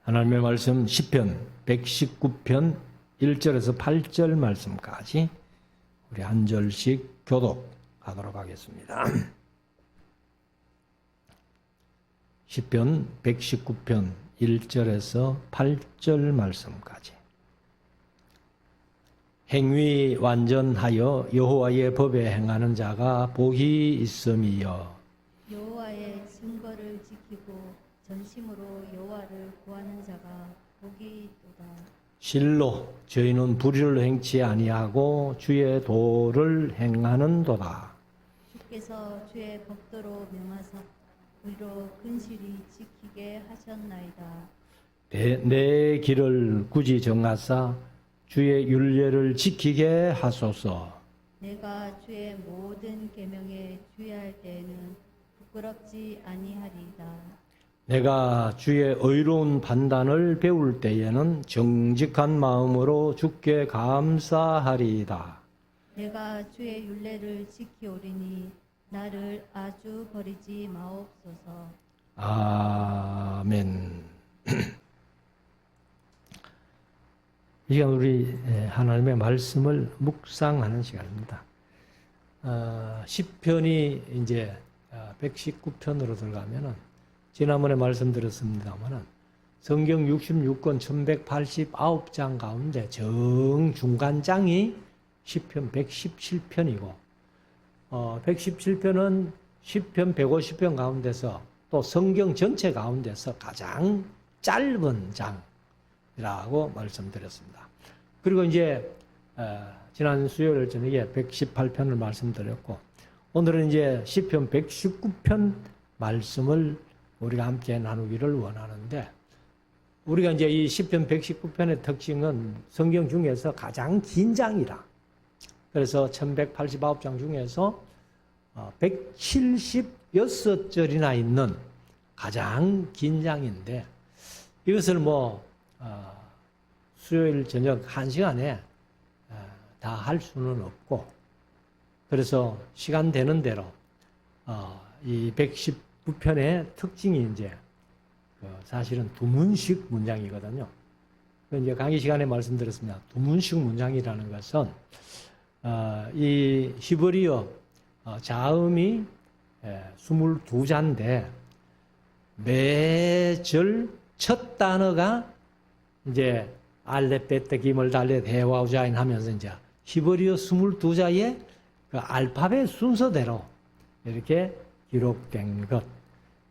하나님의 말씀 시편 119편 1절에서 8절 말씀까지 우리 한 절씩 교독하도록 하겠습니다. 시편 119편 1절에서 8절 말씀까지. 행위 완전하여 여호와의 법에 행하는 자가 복이 있음이여. 여호와의 증거를 지키고 전심으로 여호와를 구하는 자가 복이 있도다. 실로 저희는 불의를 행치 아니하고 주의 도를 행하는도다. 주께서 주의 법도로 명하사 의로 근실히 지키게 하셨나이다. 내 길을 굳이 정하사 주의 율례를 지키게 하소서. 내가 주의 모든 계명에 주의할 때에는 부끄럽지 아니하리이다. 내가 주의 의로운 판단을 배울 때에는 정직한 마음으로 주께 감사하리이다. 내가 주의 율례를 지키오리니 나를 아주 버리지 마옵소서. 아멘. 이게 우리 하나님의 말씀을 묵상하는 시간입니다. 시편이 이제 119편으로 들어가면은 지난번에 말씀드렸습니다만은 성경 66권 1189장 가운데 정중간장이 시편 117편이고 117편은 시편 150편 가운데서 또 성경 전체 가운데서 가장 짧은 장이라고 말씀드렸습니다. 그리고 이제 지난 수요일 저녁에 118편을 말씀드렸고 오늘은 이제 시편 119편 말씀을 우리가 함께 나누기를 원하는데 우리가 이제 이 시편 119편의 특징은 성경 중에서 가장 긴 장이라. 그래서 1189장 중에서 176절이나 있는 가장 긴 장인데 이것을 수요일 저녁 1시간에 다 할 수는 없고 그래서 시간 되는 대로 이 119편의 특징이 이제 사실은 두문식 문장이거든요. 이제 강의 시간에 말씀드렸습니다. 두문식 문장이라는 것은 이 히브리어 자음이 22자인데 매절 첫 단어가 이제 알렙 베트 기물 달렛 해 와우 자인 하면서 이제 히브리어 22자의 그 알파벳 순서대로 이렇게 기록된 것.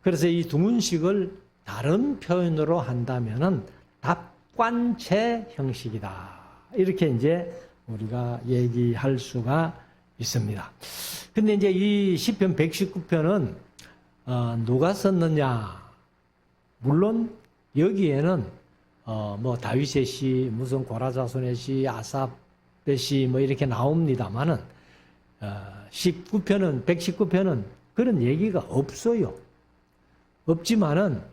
그래서 이 두문식을 다른 표현으로 한다면은 답관체 형식이다. 이렇게 이제 우리가 얘기할 수가 있습니다. 근데 이제 이 시편 119편은 누가 썼느냐? 물론 여기에는 다윗의 시, 무슨 고라자손의 시, 아삽의 시 이렇게 나옵니다만은 119편은 그런 얘기가 없어요. 없지만은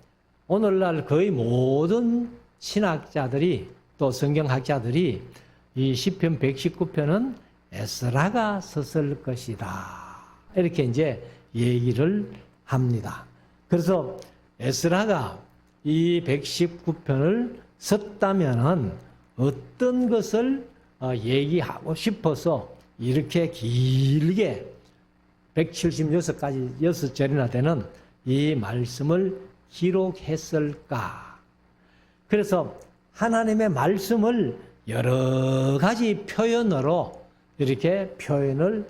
오늘날 거의 모든 신학자들이 또 성경학자들이 이 시편 119편은 에스라가 썼을 것이다. 이렇게 이제 얘기를 합니다. 그래서 에스라가 이 119편을 썼다면은 어떤 것을 얘기하고 싶어서 이렇게 길게 176가지 6절이나 되는 이 말씀을 기록했을까? 그래서 하나님의 말씀을 여러 가지 표현으로 이렇게 표현을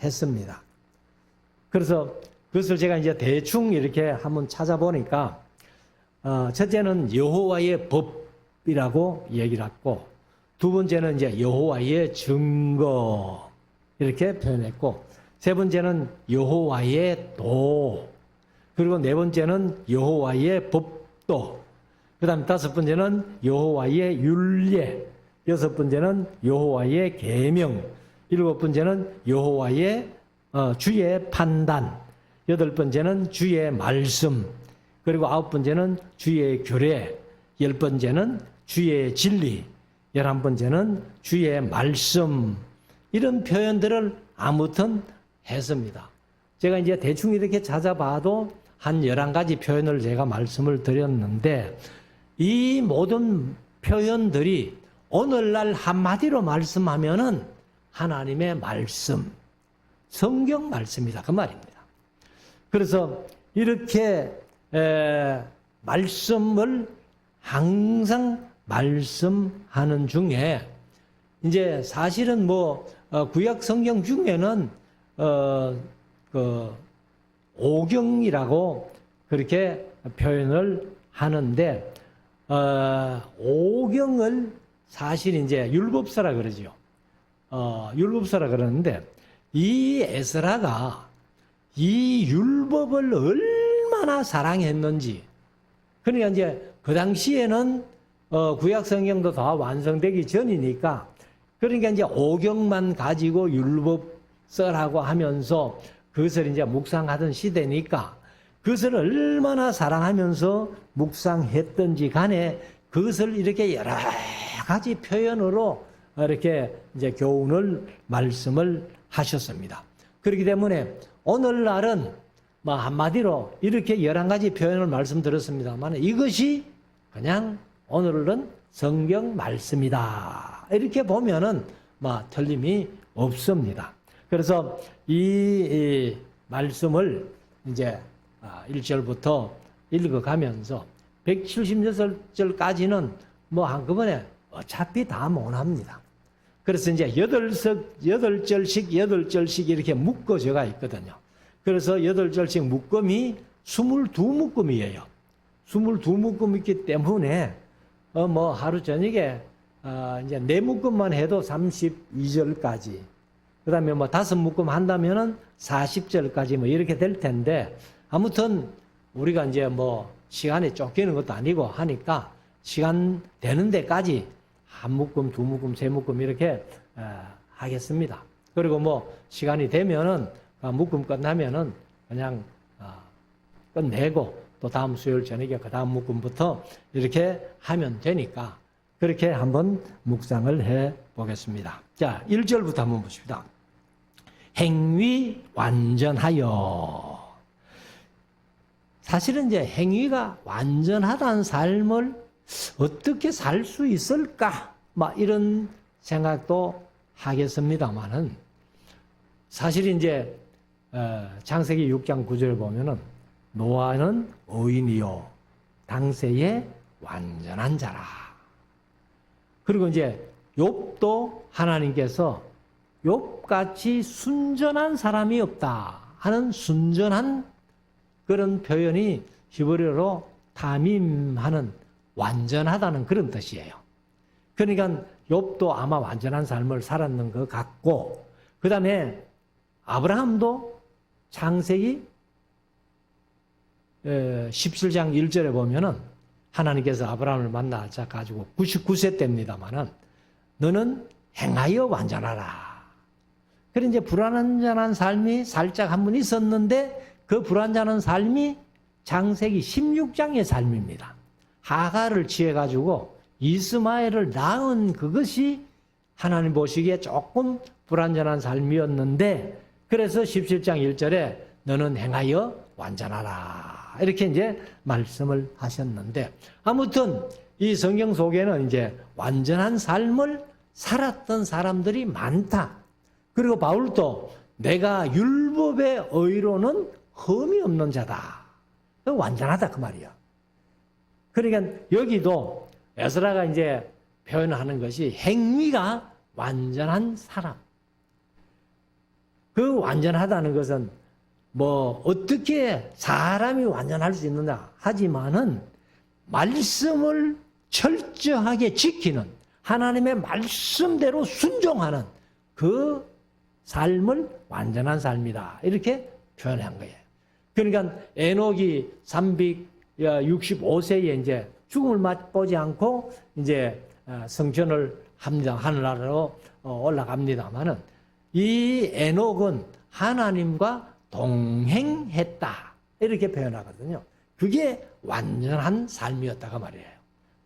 했습니다. 그래서 그것을 제가 이제 대충 이렇게 한번 찾아보니까 첫째는 여호와의 법이라고 얘기를 했고 두 번째는 이제 여호와의 증거 이렇게 표현했고 세 번째는 여호와의 도 그리고 네 번째는 여호와의 법도 그다음 다섯 번째는 여호와의 율례 여섯 번째는 여호와의 계명 일곱 번째는 여호와의 주의 판단 여덟 번째는 주의 말씀 그리고 아홉 번째는 주의 규례 열 번째는 주의 진리 11번째는 주의 말씀 이런 표현들을 아무튼 했습니다. 제가 이제 대충 이렇게 찾아봐도 한 11가지 표현을 제가 말씀을 드렸는데 이 모든 표현들이 오늘날 한마디로 말씀하면은 하나님의 말씀, 성경 말씀이다 그 말입니다. 그래서 이렇게 말씀을 항상 말씀하는 중에 이제 사실은 뭐 구약 성경 중에는 그 오경이라고 그렇게 표현을 하는데 오경을 사실 이제 율법서라 그러죠. 율법서라 그러는데 이 에스라가 이 율법을 얼마나 사랑했는지. 그러니까 이제 그 당시에는 구약 성경도 다 완성되기 전이니까 그러니까 이제 오경만 가지고 율법서라고 하면서 그것을 이제 묵상하던 시대니까 그것을 얼마나 사랑하면서 묵상했던지 간에 그것을 이렇게 여러 가지 표현으로 이렇게 이제 교훈을 말씀을 하셨습니다. 그렇기 때문에 오늘날은 뭐 한마디로 이렇게 11가지 표현을 말씀드렸습니다만 이것이 그냥 오늘은 성경 말씀이다. 이렇게 보면은 뭐 틀림이 없습니다. 그래서 이 말씀을 이제 1절부터 읽어가면서 176절까지는 뭐 한꺼번에 어차피 다 못합니다. 그래서 이제 8절씩 이렇게 묶어져가 있거든요. 그래서 8절씩 묶음이 22묶음이에요. 22묶음이 있기 때문에 뭐 하루 저녁에 이제 4묶음만 해도 32절까지, 그 다음에 뭐 5묶음 한다면은 40절까지 뭐 이렇게 될 텐데, 아무튼 우리가 이제 뭐 시간에 쫓기는 것도 아니고 하니까 시간 되는 데까지 1묶음, 2묶음, 3묶음 이렇게 하겠습니다. 그리고 뭐 시간이 되면은 묶음 끝나면은 그냥 끝내고 또 다음 수요일 저녁에 그 다음 묶음부터 이렇게 하면 되니까 그렇게 한번 묵상을 해 보겠습니다. 자, 1절부터 한번 보십시다. 행위 완전하여. 사실은 이제 행위가 완전하다는 삶을 어떻게 살 수 있을까? 막 이런 생각도 하겠습니다만은 사실 이제 창세기 6장 9절에 보면은 노아는 의인이요 당세에 완전한 자라. 그리고 이제 욥도 하나님께서 욥같이 순전한 사람이 없다 하는 순전한 그런 표현이 히브리어로 타밈하는 완전하다는 그런 뜻이에요. 그러니까 욥도 아마 완전한 삶을 살았는 것 같고, 그 다음에 아브라함도 창세기 17장 1절에 보면은 하나님께서 아브라함을 만나자 가지고 99세 때입니다만은 너는 행하여 완전하라. 그래 이제 불완전한 삶이 살짝 한 번 있었는데 그 불완전한 삶이 창세기 16장의 삶입니다. 하가를 취해 가지고 이스마엘을 낳은 그것이 하나님 보시기에 조금 불완전한 삶이었는데, 그래서 17장 1절에 너는 행하여 완전하라 이렇게 이제 말씀을 하셨는데, 아무튼 이 성경 속에는 이제 완전한 삶을 살았던 사람들이 많다. 그리고 바울도 내가 율법의 의로는 흠이 없는 자다. 완전하다 그 말이야. 그러니까 여기도 에스라가 이제 표현하는 것이 행위가 완전한 사람. 그 완전하다는 것은 뭐 어떻게 사람이 완전할 수 있느냐 하지만은 말씀을 철저하게 지키는, 하나님의 말씀대로 순종하는 그 삶을 완전한 삶이다 이렇게 표현한 거예요. 그러니까 에녹이 365세에 이제 죽음을 맛보지 않고 이제 성천을 합니다. 하늘나라로 올라갑니다만은 이 에녹은 하나님과 동행했다 이렇게 표현하거든요. 그게 완전한 삶이었다가 말이에요.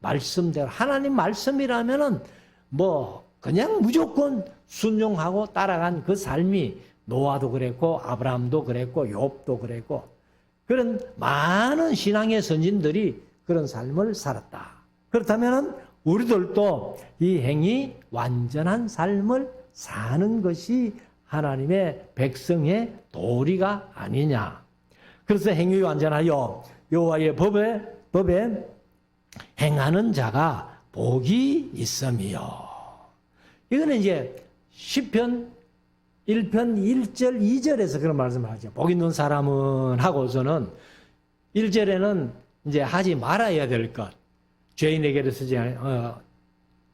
말씀대로 하나님 말씀이라면은 뭐 그냥 무조건 순종하고 따라간 그 삶이 노아도 그랬고 아브라함도 그랬고 욥도 그랬고 그런 많은 신앙의 선진들이 그런 삶을 살았다 그렇다면 우리들도 이 행위 완전한 삶을 사는 것이 하나님의 백성의 도리가 아니냐. 그래서 행위 완전하여 여호와의 법에 행하는 자가 복이 있음이요. 이거는 이제 시편 1편 1절 2절에서 그런 말씀을 하죠. 복 있는 사람은 하고서는 1절에는 이제 하지 말아야 될 것. 죄인에게를 쓰지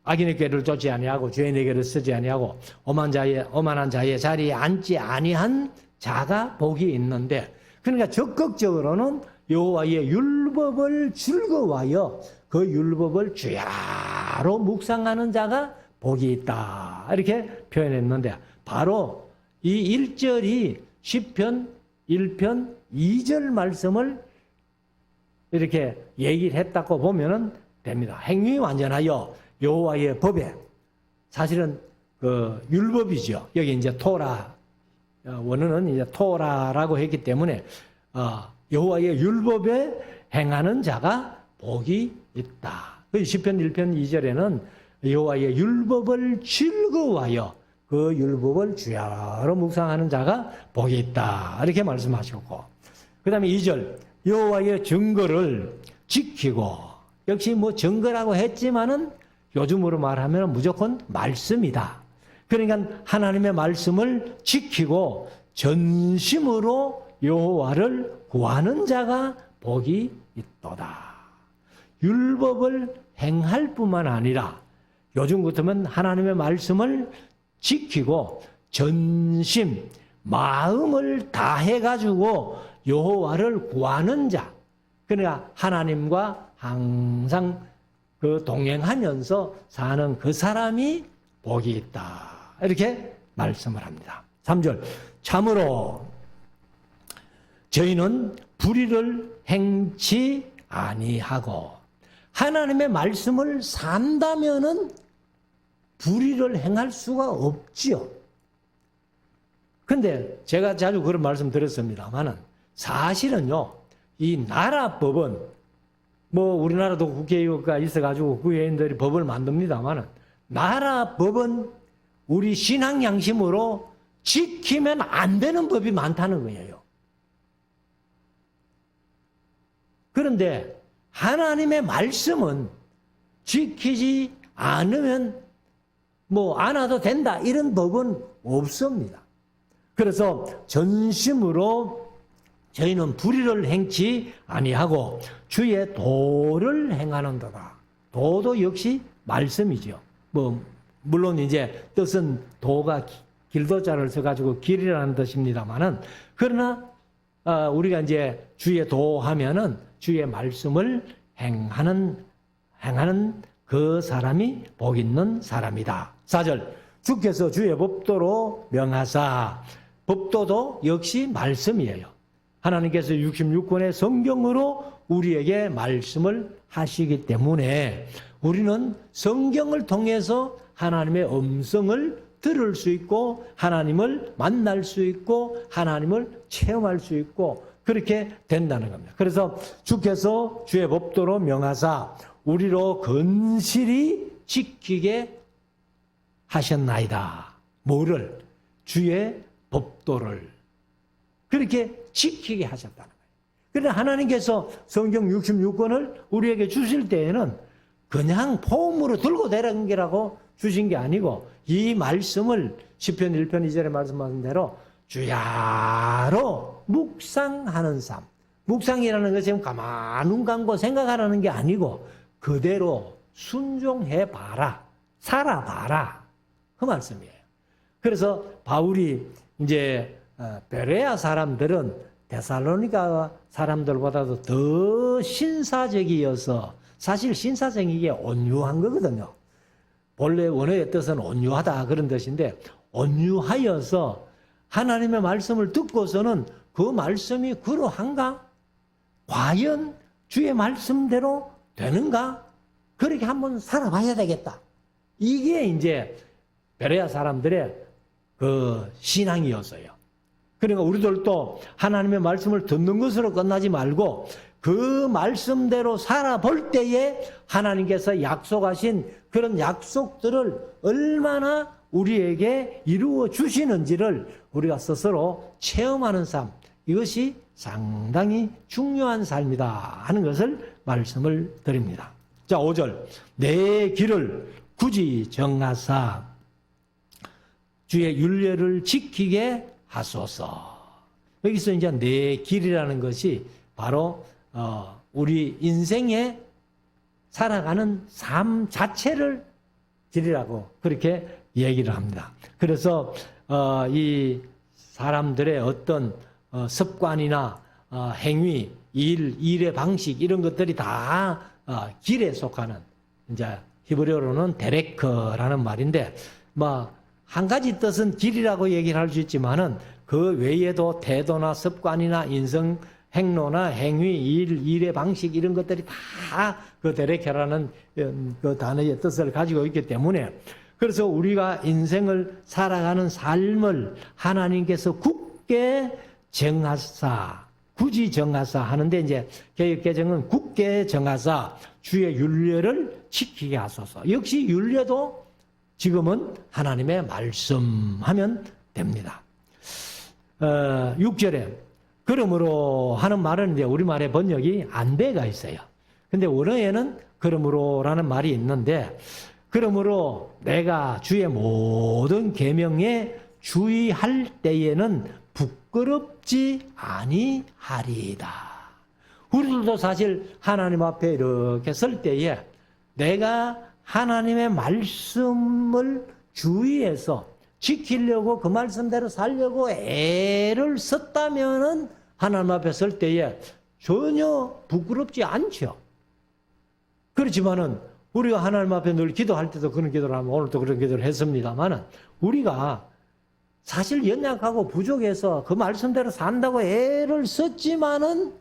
악인의 꾀를 쫓지 아니하고 죄인에게를 쓰지 아니하고 오만한 자의 자리에 앉지 아니한 자가 복이 있는데, 그러니까 적극적으로는 여호와의 율법을 즐거워하여 그 율법을 주야로 묵상하는 자가 복이 있다. 이렇게 표현했는데, 바로 이 1절이 시편 1편 2절 말씀을 이렇게 얘기를 했다고 보면은 됩니다. 행위 완전하여 여호와의 법에, 사실은 그 율법이죠. 여기 이제 토라, 원어는 이제 토라라고 했기 때문에 여호와의 율법에 행하는 자가 복이 있다. 시편 1편 2절에는 여호와의 율법을 즐거워하여 그 율법을 주야로 묵상하는 자가 복이 있다. 이렇게 말씀하셨고, 그 다음에 2절 여호와의 증거를 지키고, 역시 뭐 증거라고 했지만은 요즘으로 말하면 무조건 말씀이다. 그러니까 하나님의 말씀을 지키고 전심으로 여호와를 구하는 자가 복이 있도다. 율법을 행할 뿐만 아니라 요즘 같으면 하나님의 말씀을 지키고 전심, 마음을 다해가지고 여호와를 구하는 자, 그러니까 하나님과 항상 그 동행하면서 사는 그 사람이 복이 있다. 이렇게 말씀을 합니다. 3절 참으로 저희는 불의를 행치 아니하고, 하나님의 말씀을 산다면은 불의를 행할 수가 없지요. 근데 제가 자주 그런 말씀 드렸습니다만은 사실은요, 이 나라법은 뭐 우리나라도 국회의원가 있어가지고 국회의원들이 법을 만듭니다만은 나라법은 우리 신앙 양심으로 지키면 안 되는 법이 많다는 거예요. 그런데 하나님의 말씀은 지키지 않으면 뭐 안 와도 된다, 이런 법은 없습니다. 그래서 전심으로 저희는 불의를 행치 아니하고 주의 도를 행하는도다. 도도 역시 말씀이죠. 뭐 물론 이제 뜻은 도가 길도자를 써가지고 길이라는 뜻입니다만은, 그러나 우리가 이제 주의 도 하면은 주의 말씀을 행하는 그 사람이 복 있는 사람이다. 4절 주께서 주의 법도로 명하사, 법도도 역시 말씀이에요. 하나님께서 66권의 성경으로 우리에게 말씀을 하시기 때문에 우리는 성경을 통해서 하나님의 음성을 들을 수 있고 하나님을 만날 수 있고 하나님을 체험할 수 있고 그렇게 된다는 겁니다. 그래서 주께서 주의 법도로 명하사 우리로 건실히 지키게 하셨나이다. 뭐를? 주의 법도를 그렇게 지키게 하셨다는 거예요. 그런데 하나님께서 성경 66권을 우리에게 주실 때에는 그냥 폼으로 들고 내려간 게라고 주신 게 아니고, 이 말씀을 시편 1편 2절에 말씀하신 대로 주야로 묵상하는 삶. 묵상이라는 것은 가만 눈 감고 생각하라는 게 아니고 그대로 순종해 봐라, 살아봐라, 그 말씀이에요. 그래서 바울이 이제 베레아 사람들은 데살로니가 사람들보다도 더 신사적이어서, 사실 신사적인 게 온유한 거거든요. 본래 원어의 뜻은 온유하다 그런 뜻인데, 온유하여서 하나님의 말씀을 듣고서는 그 말씀이 그러한가? 과연 주의 말씀대로 되는가? 그렇게 한번 살아봐야 되겠다. 이게 이제 베레아 사람들의 그 신앙이었어요. 그러니까 우리들도 하나님의 말씀을 듣는 것으로 끝나지 말고 그 말씀대로 살아볼 때에 하나님께서 약속하신 그런 약속들을 얼마나 우리에게 이루어 주시는지를 우리가 스스로 체험하는 삶, 이것이 상당히 중요한 삶이다 하는 것을 말씀을 드립니다. 자, 5절. 내 길을 굳이 정하사 주의 율례를 지키게 하소서. 여기서 이제 내 길이라는 것이 바로 우리 인생에 살아가는 삶 자체를 길이라고 그렇게 얘기를 합니다. 그래서 이 사람들의 어떤 습관이나 행위, 일의 방식 이런 것들이 다 길에 속하는, 이제 히브리어로는 데레크라는 말인데, 뭐 한 가지 뜻은 길이라고 얘기를 할 수 있지만은 그 외에도 태도나 습관이나 인성 행로나 행위, 일의 방식 이런 것들이 다 그 데레케라는 그 단어의 뜻을 가지고 있기 때문에, 그래서 우리가 인생을 살아가는 삶을 하나님께서 굳게 정하사, 굳이 정하사 하는데, 이제 개역개정은 굳게 정하사 주의 율례를 지키게 하소서. 역시 율례도 지금은 하나님의 말씀하면 됩니다. 6절에 그러므로 하는 말은 이제 우리말의 번역이 안배가 있어요. 근데 원어에는 그러므로라는 말이 있는데, 그러므로 내가 주의 모든 계명에 주의할 때에는 부끄럽지 아니하리이다. 우리들도 사실 하나님 앞에 이렇게 설 때에 내가 하나님의 말씀을 주의해서 지키려고 그 말씀대로 살려고 애를 썼다면은 하나님 앞에 설 때에 전혀 부끄럽지 않죠. 그렇지만은 우리가 하나님 앞에 늘 기도할 때도 그런 기도를 하면, 오늘도 그런 기도를 했습니다만은, 우리가 사실 연약하고 부족해서 그 말씀대로 산다고 애를 썼지만은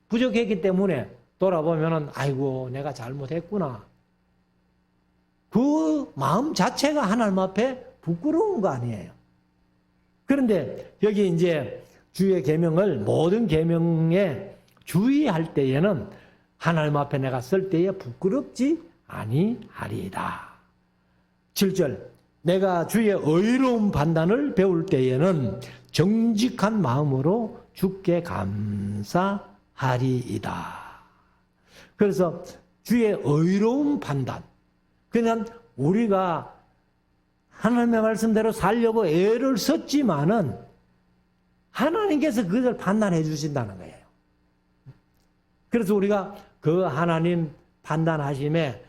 부족했기 때문에 돌아보면은 아이고 내가 잘못했구나. 그 마음 자체가 하나님 앞에 부끄러운 거 아니에요. 그런데 여기 이제 주의 계명을 모든 계명에 주의할 때에는 하나님 앞에 내가 설 때에 부끄럽지 아니하리이다. 7절. 내가 주의 의로운 판단을 배울 때에는 정직한 마음으로 주께 감사하리이다. 그래서 주의 의로운 판단, 그냥 우리가 하나님의 말씀대로 살려고 애를 썼지만은 하나님께서 그것을 판단해 주신다는 거예요. 그래서 우리가 그 하나님 판단하심에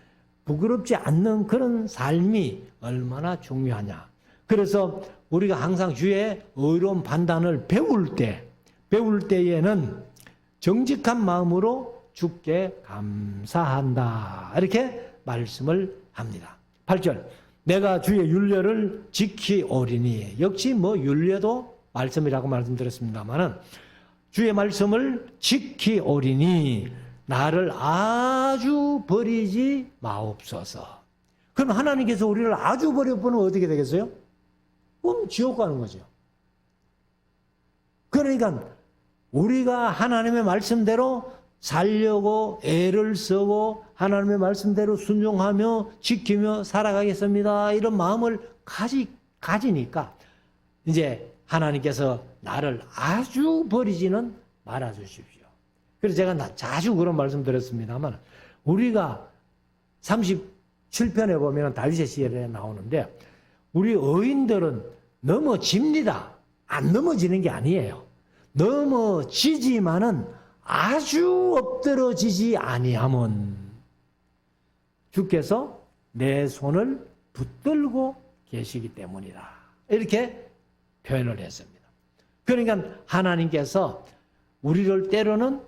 부끄럽지 않는 그런 삶이 얼마나 중요하냐. 그래서 우리가 항상 주의 의로운 판단을 배울 때에는 정직한 마음으로 주께 감사한다. 이렇게 말씀을 합니다. 8절. 내가 주의 율례를 지키오리니. 역시 뭐 율례도 말씀이라고 말씀드렸습니다만은 주의 말씀을 지키오리니 나를 아주 버리지 마옵소서. 그럼 하나님께서 우리를 아주 버려보면 어떻게 되겠어요? 그럼 지옥 가는 거죠. 그러니까 우리가 하나님의 말씀대로 살려고 애를 쓰고 하나님의 말씀대로 순종하며 지키며 살아가겠습니다. 이런 마음을 가지니까 이제 하나님께서 나를 아주 버리지는 말아 주십시오. 그래서 제가 자주 그런 말씀 드렸습니다만, 우리가 37편에 보면 다윗의 시에 나오는데, 우리 의인들은 넘어집니다. 안 넘어지는 게 아니에요. 넘어지지만은 아주 엎드러지지 아니함은 주께서 내 손을 붙들고 계시기 때문이다. 이렇게 표현을 했습니다. 그러니까 하나님께서 우리를 때로는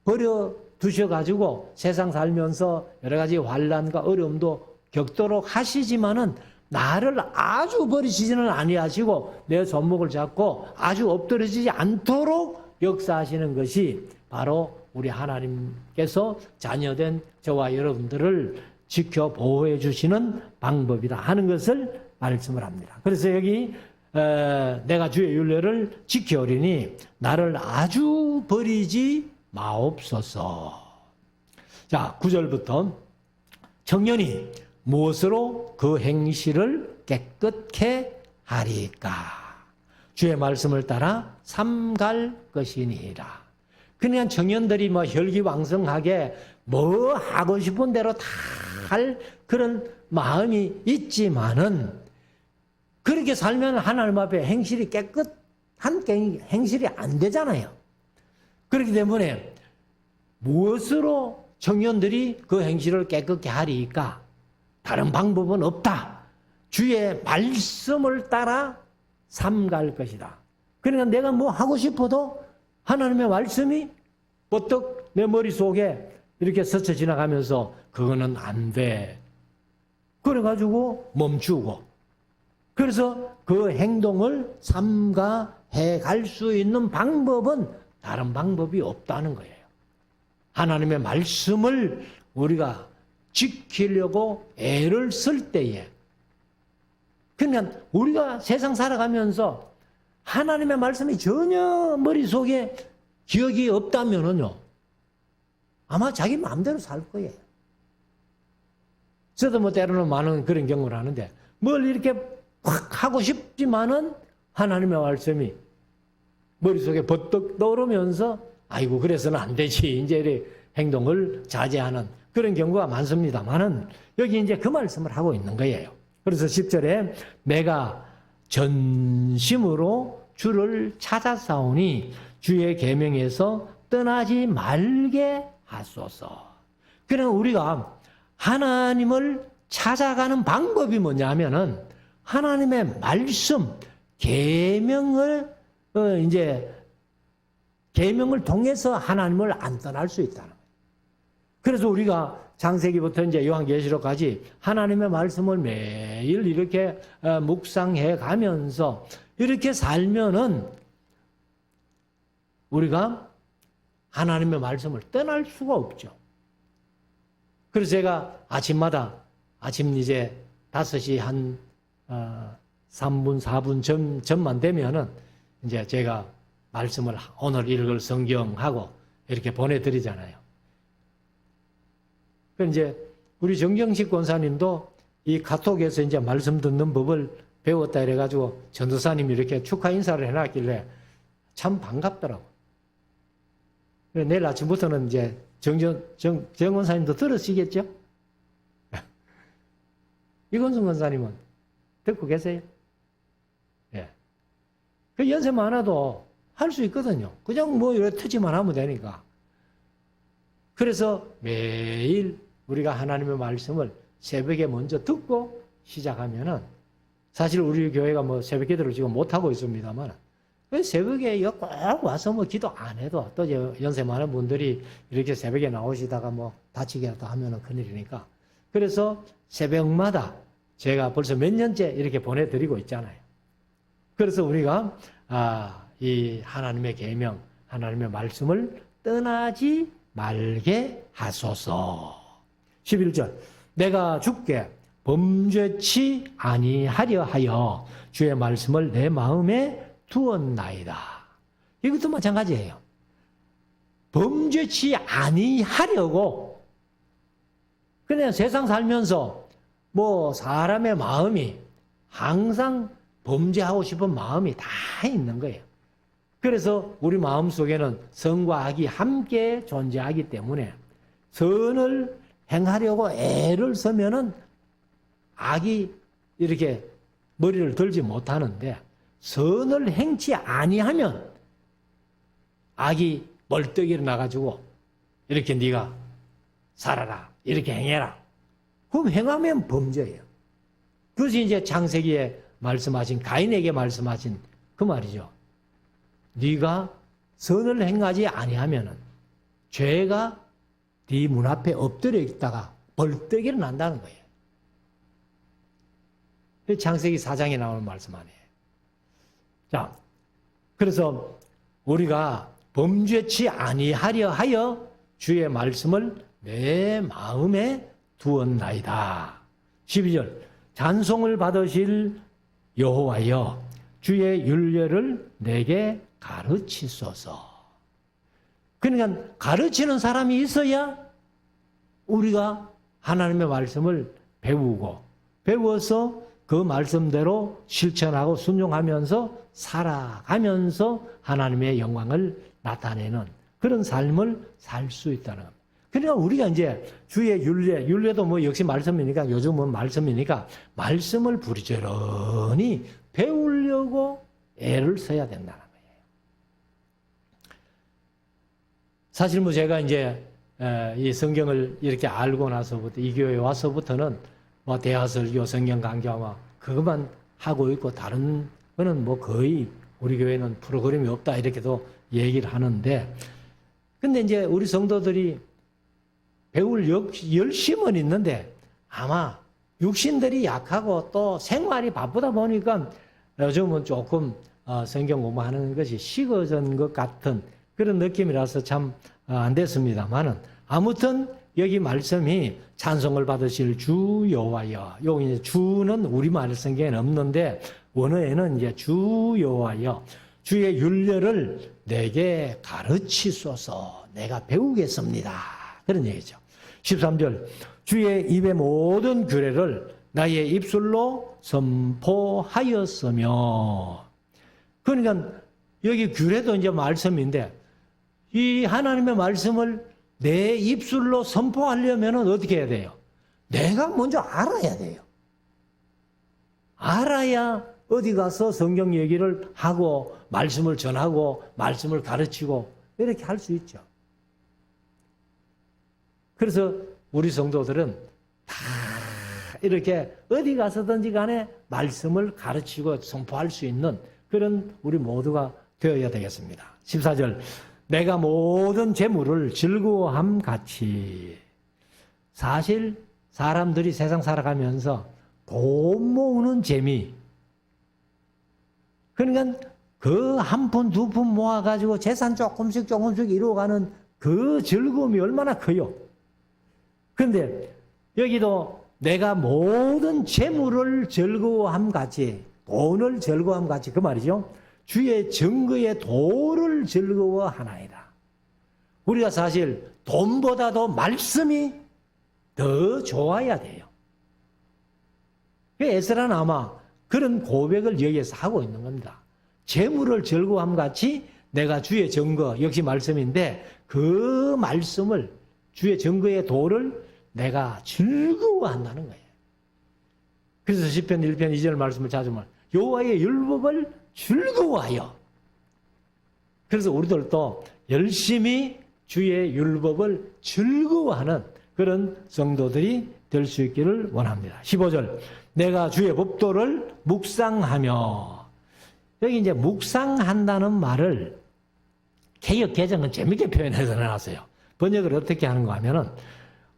버려 두셔가지고 세상 살면서 여러 가지 환난과 어려움도 겪도록 하시지만은 나를 아주 버리시지는 아니하시고 내 손목을 잡고 아주 엎드러지지 않도록 역사하시는 것이 바로 우리 하나님께서 자녀된 저와 여러분들을 지켜 보호해 주시는 방법이다 하는 것을 말씀을 합니다. 그래서 여기 내가 주의 율례를 지켜오리니 나를 아주 버리지 마옵소서. 자, 9절부터 청년이 무엇으로 그 행실을 깨끗게 하리까? 주의 말씀을 따라 삼갈 것이니라. 그냥 청년들이 뭐 혈기왕성하게 뭐 하고 싶은 대로 다 할 그런 마음이 있지만은 그렇게 살면 하나님 앞에 행실이 깨끗한 행실이 안 되잖아요. 그렇기 때문에 무엇으로 청년들이 그 행실을 깨끗게 하리까? 다른 방법은 없다. 주의 말씀을 따라 삼갈 것이다. 그러니까 내가 뭐 하고 싶어도 하나님의 말씀이 버떡 내 머릿속에 이렇게 스쳐 지나가면서 그거는 안 돼. 그래가지고 멈추고. 그래서 그 행동을 삼가해 갈 수 있는 방법은 다른 방법이 없다는 거예요. 하나님의 말씀을 우리가 지키려고 애를 쓸 때에 그냥 우리가 세상 살아가면서 하나님의 말씀이 전혀 머릿속에 기억이 없다면은요, 아마 자기 마음대로 살 거예요. 저도 뭐 때로는 많은 그런 경우를 하는데 뭘 이렇게 확 하고 싶지만은 하나님의 말씀이 머릿속에 버떡 떠오르면서 아이고 그래서는 안 되지 이제 이렇게 행동을 자제하는 그런 경우가 많습니다만은 여기 이제 그 말씀을 하고 있는 거예요. 그래서 10절에 내가 전심으로 주를 찾아싸우니 주의 계명에서 떠나지 말게 하소서. 그럼 우리가 하나님을 찾아가는 방법이 뭐냐면은 하나님의 말씀, 계명을 계명을 통해서 하나님을 안 떠날 수 있다는 거예요. 그래서 우리가 창세기부터 이제 요한계시록까지 하나님의 말씀을 매일 이렇게 묵상해 가면서 이렇게 살면은 우리가 하나님의 말씀을 떠날 수가 없죠. 그래서 제가 아침마다 아침 이제 5시 한 3분, 4분 전만 되면은 이제 제가 말씀을 오늘 읽을 성경하고 이렇게 보내드리잖아요. 그 이제 우리 정경식 권사님도 이 카톡에서 이제 말씀 듣는 법을 배웠다 이래가지고 전도사님이 이렇게 축하 인사를 해놨길래 참 반갑더라고. 그래서 내일 아침부터는 이제 정 권사님도 들으시겠죠? 이건순 권사님은 듣고 계세요? 예. 그 연세 많아도 할 수 있거든요. 그냥 뭐 이렇게 트지만 하면 되니까. 그래서 매일 우리가 하나님의 말씀을 새벽에 먼저 듣고 시작하면은 사실 우리 교회가 뭐 새벽 기도를 지금 못하고 있습니다만 새벽에 꼭 와서 뭐 기도 안 해도 또 연세 많은 분들이 이렇게 새벽에 나오시다가 뭐 다치기라도 하면은 큰일이니까 그래서 새벽마다 제가 벌써 몇 년째 이렇게 보내드리고 있잖아요. 그래서 우리가 이 하나님의 계명, 하나님의 말씀을 떠나지 말게 하소서. 11절 내가 주께 범죄치 아니하려 하여 주의 말씀을 내 마음에 두었나이다. 이것도 마찬가지예요. 범죄치 아니하려고 그냥 세상 살면서 뭐 사람의 마음이 항상 범죄하고 싶은 마음이 다 있는 거예요. 그래서 우리 마음속에는 선과 악이 함께 존재하기 때문에 선을 행하려고 애를 쓰면은 악이 이렇게 머리를 들지 못하는데 선을 행치 아니하면 악이 멀떡이로 나가지고 이렇게 네가 살아라 이렇게 행해라. 그럼 행하면 범죄예요. 그래서 이제 창세기에 말씀하신 가인에게 말씀하신 그 말이죠. 네가 선을 행하지 아니하면은 죄가 네 문 앞에 엎드려 있다가 벌떡 일어난다는 거예요. 창세기 4장에 나오는 말씀 아니에요. 자, 그래서 우리가 범죄치 아니하려 하여 주의 말씀을 내 마음에 두었나이다. 12절 찬송을 받으실 여호와여 주의 율례를 내게 가르치소서. 그러니까 가르치는 사람이 있어야 우리가 하나님의 말씀을 배워서 그 말씀대로 실천하고 순종하면서 살아가면서 하나님의 영광을 나타내는 그런 삶을 살 수 있다는 겁니다. 그러니까 우리가 이제 주의 윤례도 뭐 역시 말씀이니까 요즘은 말씀이니까 말씀을 부지런히 배우려고 애를 써야 된다는 거예요. 사실 뭐 제가 이제 이 성경을 이렇게 알고 나서부터 이 교회에 와서부터는 뭐 대화설교, 성경 강좌와 그것만 하고 있고 다른 거는 뭐 거의 우리 교회는 프로그램이 없다 이렇게도 얘기를 하는데 근데 이제 우리 성도들이 배울 열심은 있는데 아마 육신들이 약하고 또 생활이 바쁘다 보니까 요즘은 조금 성경 공부하는 것이 식어진 것 같은 그런 느낌이라서 참 안 됐습니다만은 아무튼 여기 말씀이 찬송을 받으실 주 여호와여. 여기 이제 주는 우리말 성경에는 없는데 원어에는 이제 주 여호와여. 주의 율례를 내게 가르치소서. 내가 배우겠습니다. 그런 얘기죠. 13절. 주의 입의 모든 규례를 나의 입술로 선포하였으며. 그러니까 여기 규례도 이제 말씀인데 이 하나님의 말씀을 내 입술로 선포하려면 어떻게 해야 돼요? 내가 먼저 알아야 돼요. 알아야 어디 가서 성경 얘기를 하고 말씀을 전하고 말씀을 가르치고 이렇게 할 수 있죠. 그래서 우리 성도들은 다 이렇게 어디 가서든지 간에 말씀을 가르치고 선포할 수 있는 그런 우리 모두가 되어야 되겠습니다. 14절. 내가 모든 재물을 즐거워함 같이. 사실 사람들이 세상 살아가면서 돈 모으는 재미. 그러니까 그 한 푼, 두 푼 모아가지고 재산 조금씩 이루어가는 그 즐거움이 얼마나 커요. 그런데 여기도 내가 모든 재물을 즐거워함 같이, 돈을 즐거워함 같이 그 말이죠. 주의 증거의 도를 즐거워하나이다. 우리가 사실 돈보다도 말씀이 더 좋아야 돼요. 에스라는 아마 그런 고백을 여기에서 하고 있는 겁니다. 재물을 즐거워함 같이 내가 주의 증거, 역시 말씀인데 그 말씀을 주의 증거의 도를 내가 즐거워한다는 거예요. 그래서 시편 1편 2절 말씀을 찾으면 여호와의 율법을 즐거워하여. 그래서 우리들도 열심히 주의 율법을 즐거워하는 그런 성도들이 될 수 있기를 원합니다. 15절. 내가 주의 법도를 묵상하며. 여기 이제 묵상한다는 말을 개역 개정은 재밌게 표현해서 내놨어요. 번역을 어떻게 하는 거 하면은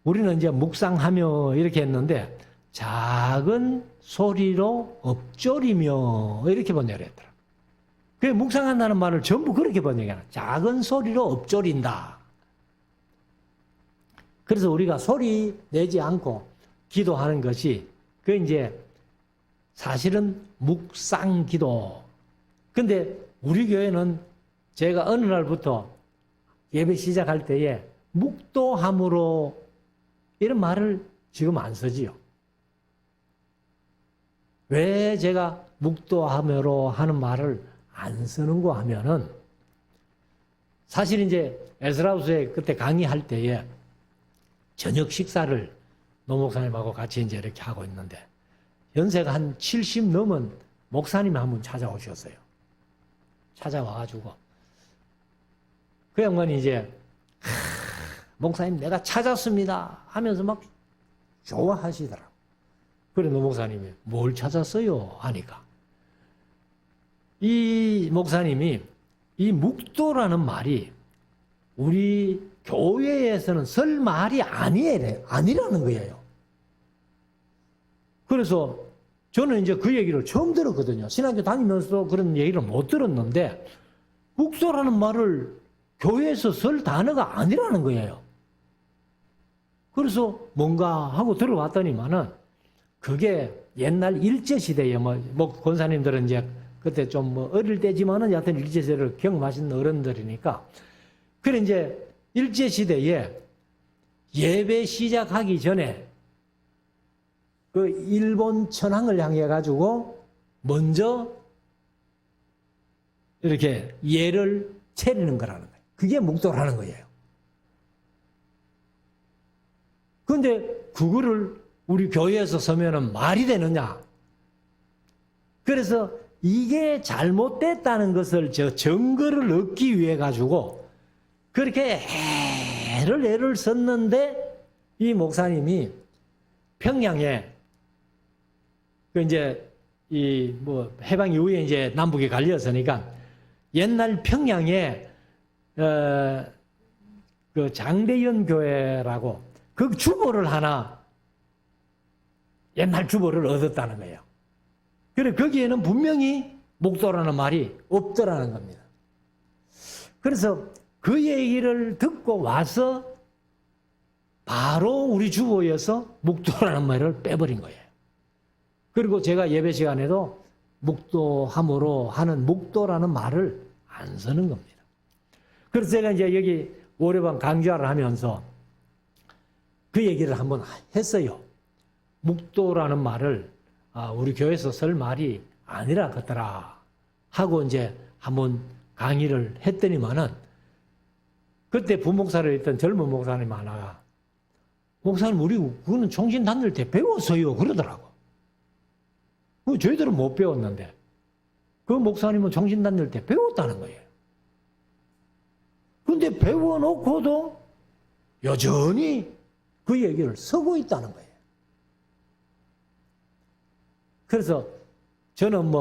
우리는 이제 묵상하며 이렇게 했는데 작은 소리로 엎조리며 이렇게 번역을 했더라. 그 묵상한다는 말을 전부 그렇게 번역해요. 작은 소리로 엎조린다. 그래서 우리가 소리 내지 않고 기도하는 것이 그 이제 사실은 묵상 기도. 근데 우리 교회는 제가 어느 날부터 예배 시작할 때에 묵도함으로 이런 말을 지금 안 쓰지요. 왜 제가 묵도함으로 하는 말을 안 쓰는고 하면은 사실 이제 에스라우스에 그때 강의할 때에 저녁 식사를 노 목사님하고 같이 이제 이렇게 하고 있는데 연세가 한 70 넘은 목사님이 한 분 찾아오셨어요. 찾아와가지고 그 양반이 이제 목사님 내가 찾았습니다 하면서 막 좋아하시더라고. 그래 노 목사님이 뭘 찾았어요 하니까 이 목사님이 이 묵도라는 말이 우리 교회에서는 쓸 말이 아니라는 거예요. 그래서 저는 이제 그 얘기를 처음 들었거든요. 신학교 다니면서 그런 얘기를 못 들었는데 묵도라는 말을 교회에서 쓸 단어가 아니라는 거예요. 그래서 뭔가 하고 들어봤더니만은 그게 옛날 일제시대에 뭐 권사님들은 이제 그때 좀 뭐 어릴 때지만은 여하튼 일제시대를 경험하신 어른들이니까 그래 이제 일제시대에 예배 시작하기 전에 그 일본 천황을 향해 가지고 먼저 이렇게 예를 차리는 거라는 거예요. 그게 묵도라는 거예요. 그런데 그거를 우리 교회에서 서면은 말이 되느냐? 그래서 이게 잘못됐다는 것을 증거를 얻기 위해 가지고 그렇게 애를 썼는데 이 목사님이 평양에 그 이제 이 뭐 해방 이후에 이제 남북이 갈렸으니까 옛날 평양에 그 장대연 교회라고 그 주보를 하나 옛날 주보를 얻었다는 거예요. 그래 거기에는 분명히 목도라는 말이 없더라는 겁니다. 그래서 그 얘기를 듣고 와서 바로 우리 주보에서 목도라는 말을 빼버린 거예요. 그리고 제가 예배 시간에도 묵도함으로 하는 목도라는 말을 안 쓰는 겁니다. 그래서 제가 이제 여기 오래반 강좌를 하면서 그 얘기를 한번 했어요. 묵도라는 말을 우리 교회에서 쓸 말이 아니라 그더라 하고 이제 한번 강의를 했더니만은 그때 부목사를 했던 젊은 목사님 하나가 목사님 우리 그거는 총신 다닐 때 배웠어요 그러더라고. 그 저희들은 못 배웠는데 그 목사님은 총신 다닐 때 배웠다는 거예요. 근데 배워놓고도 여전히 그 얘기를 쓰고 있다는 거예요. 그래서 저는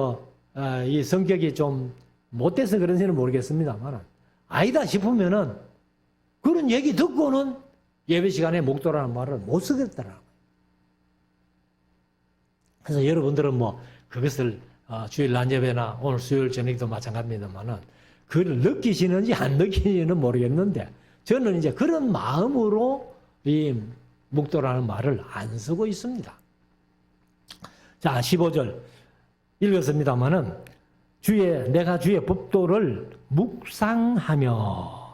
이 성격이 좀 못돼서 그런지는 모르겠습니다만 아니다 싶으면은 그런 얘기 듣고는 예배 시간에 목도라는 말을 못 쓰겠더라고요. 그래서 여러분들은 그것을 주일 난예배나 오늘 수요일 저녁도 마찬가지입니다만은 그걸 느끼시는지 안 느끼시는지는 모르겠는데 저는 이제 그런 마음으로 이 목도라는 말을 안 쓰고 있습니다. 자, 15절 읽었습니다만은 내가 주의 법도를 묵상하며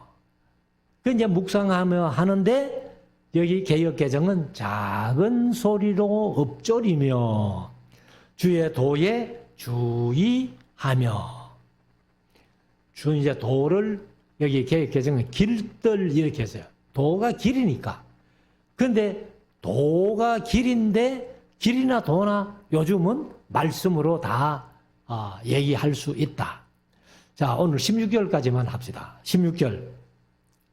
그 이제 묵상하며 하는데 여기 개역개정은 작은 소리로 읊조리며 주의 도에 주의하며 주 이제 도를 여기 개역개정은 길들 이렇게 했어요. 도가 길이니까. 근데 도가 길인데 길이나 도나 요즘은 말씀으로 다 얘기할 수 있다. 자, 오늘 16절까지만 합시다. 16절.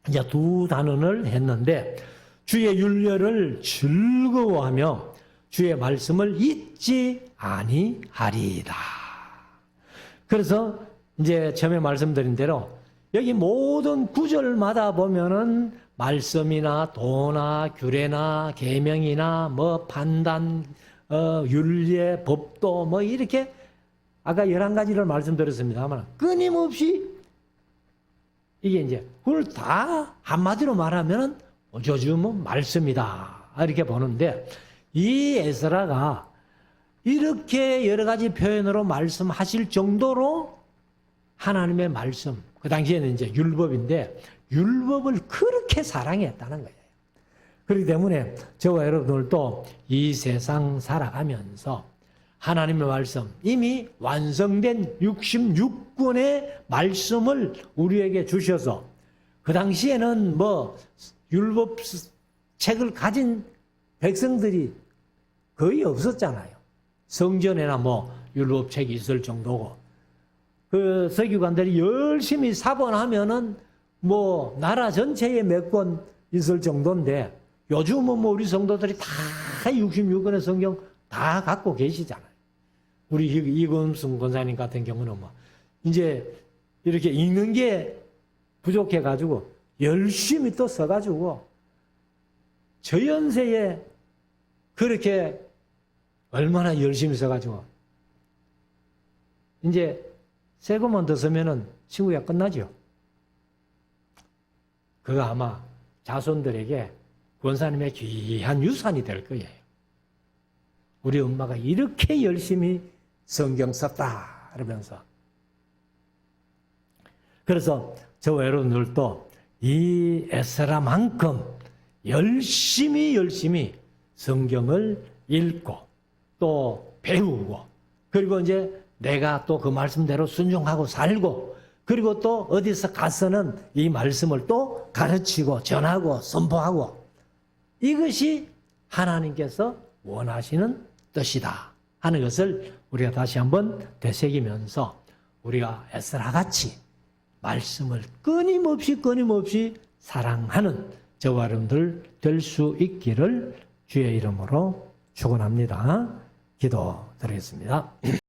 이제 두 단원을 했는데 주의 율례를 즐거워하며 주의 말씀을 잊지 아니하리이다. 그래서 이제 처음에 말씀드린 대로 여기 모든 구절마다 보면은 말씀이나 도나 규례나 계명이나 판단, 율례, 법도 이렇게 아까 11가지를 말씀드렸습니다만 끊임없이 이게 이제 그걸 다 한마디로 말하면은 요즘은 말씀이다 이렇게 보는데 이 에스라가 이렇게 여러 가지 표현으로 말씀하실 정도로 하나님의 말씀 그 당시에는 이제 율법인데 율법을 그렇게 사랑했다는 거예요. 그렇기 때문에 저와 여러분들도 이 세상 살아가면서 하나님의 말씀 이미 완성된 66권의 말씀을 우리에게 주셔서 그 당시에는 율법 책을 가진 백성들이 거의 없었잖아요. 성전에나 율법 책이 있을 정도고 그 서기관들이 열심히 사본하면은 나라 전체에 몇 권 있을 정도인데 요즘은 우리 성도들이 다 66권의 성경 다 갖고 계시잖아요. 우리 이금순 권사님 같은 경우는 이제 이렇게 읽는 게 부족해가지고 열심히 또 써가지고 저 연세에 그렇게 얼마나 열심히 써가지고 이제 세 권만 더 쓰면은 친구가 끝나죠. 그거 아마 자손들에게 권사님의 귀한 유산이 될 거예요. 우리 엄마가 이렇게 열심히 성경 썼다 그러면서 그래서 저와 여러분들도 이 에스라만큼 열심히 성경을 읽고 또 배우고 그리고 이제 내가 또 그 말씀대로 순종하고 살고 그리고 또 어디서 가서는 이 말씀을 또 가르치고 전하고 선포하고 이것이 하나님께서 원하시는 뜻이다 하는 것을 우리가 다시 한번 되새기면서 우리가 에스라같이 말씀을 끊임없이 사랑하는 저와 여러분들 될 수 있기를 주의 이름으로 축원합니다. 기도드리겠습니다.